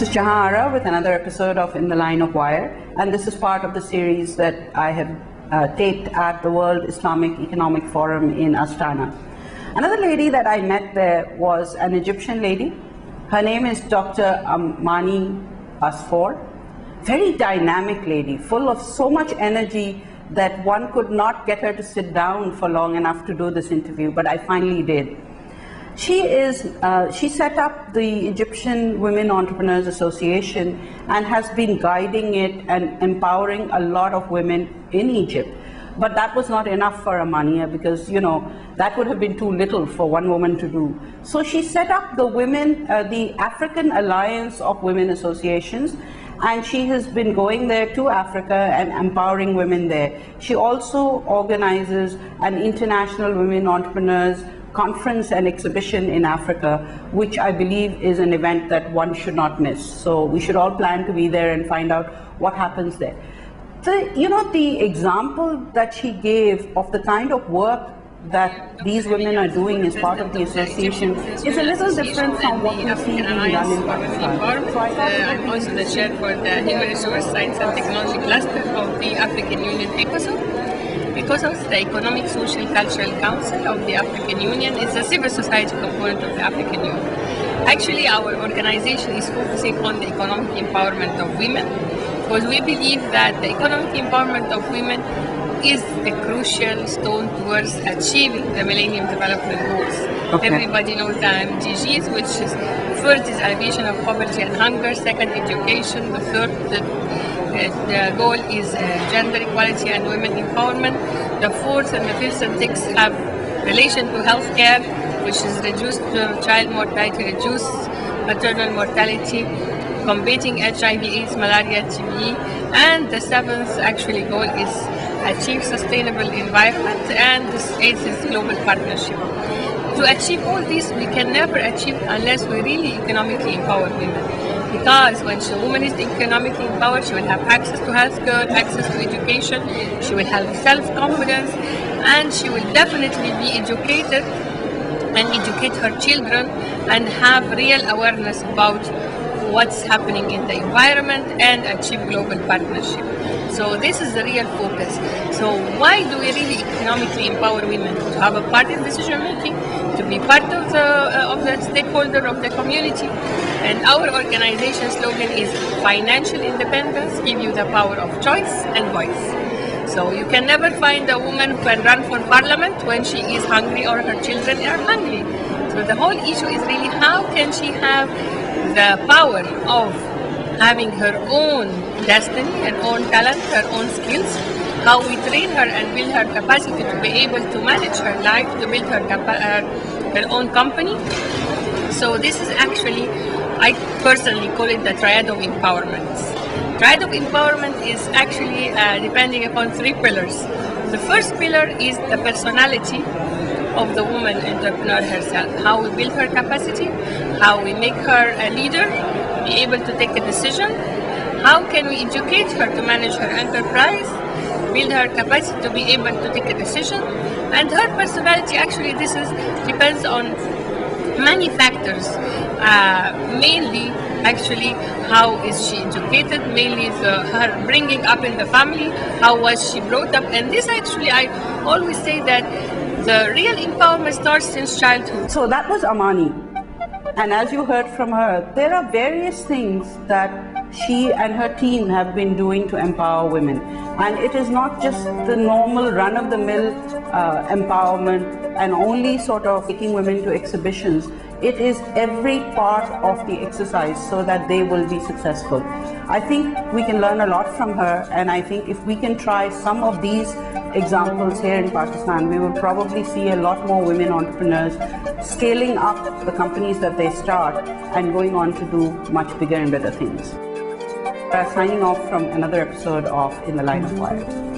This is Jahan Ara with another episode of In the Line of Wire, and this is part of the series that I have taped at the World Islamic Economic Forum in Astana. Another lady that I met there was an Egyptian lady. Her name is Dr. Amany Asfour. Very dynamic lady, full of so much energy that one could not get her to sit down for long enough to do this interview, but I finally did. She set up the Egyptian Women Entrepreneurs Association and has been guiding it and empowering a lot of women in Egypt. But that was not enough for Amany, because that would have been too little for one woman to do. So she set up the African Alliance of Women Associations, and she has been going there to Africa and empowering women there. She also organizes an International Women Entrepreneurs Conference and exhibition in Africa, which I believe is an event that one should not miss. So we should all plan to be there and find out what happens there. The example that she gave of the kind of work that these women are doing as part of the association is a little different from what we see being done in Pakistan. I'm also the chair for the Human Resource Science and Technology Cluster of the African Union ECOSOC. ECOSOC, the Economic, Social, Cultural Council of the African Union, is a civil society component of the African Union. Actually, our organization is focusing on the economic empowerment of women, because we believe that the economic empowerment of women is the crucial stone towards achieving the Millennium Development Goals. Okay. Everybody knows the MDGs, which is first is alleviation of poverty and hunger, second education, the third the goal is gender equality and women empowerment, the fourth and the fifth and sixth have relation to healthcare, which is reduced child mortality, reduced maternal mortality, combating HIV, AIDS, malaria, TB, and the seventh actually goal is achieve sustainable environment, and this eighth is global partnership. To achieve all this, we can never achieve unless we really economically empower women. Because when a woman is economically empowered, she will have access to healthcare, access to education, she will have self-confidence, and she will definitely be educated and educate her children and have real awareness about what's happening in the environment and achieve global partnership. So this is the real focus. So why do we really economically empower women? To have a part in decision making, to be part of the stakeholder of the community. And our organization slogan is financial independence, give you the power of choice and voice. So you can never find a woman who can run for parliament when she is hungry or her children are hungry. So the whole issue is really how can she have the power of having her own destiny, her own talent, her own skills, how we train her and build her capacity to be able to manage her life, to build her own company. So this is actually, I personally call it the triad of empowerment. Triad of empowerment is actually depending upon three pillars. The first pillar is the personality of the woman entrepreneur herself, how we build her capacity, how we make her a leader, be able to take a decision, how can we educate her to manage her enterprise, build her capacity to be able to take a decision, and her personality actually depends on many factors, mainly actually how is she educated, mainly her bringing up in the family, how was she brought up, and this actually I always say that the real empowerment starts since childhood. So that was Amany, and as you heard from her, there are various things that she and her team have been doing to empower women, and it is not just the normal run-of-the-mill empowerment and only sort of taking women to exhibitions. It is every part of the exercise so that they will be successful. I think we can learn a lot from her, and I think if we can try some of these examples here in Pakistan, we will probably see a lot more women entrepreneurs scaling up the companies that they start and going on to do much bigger and better things. Signing off from another episode of In the Line of Wire.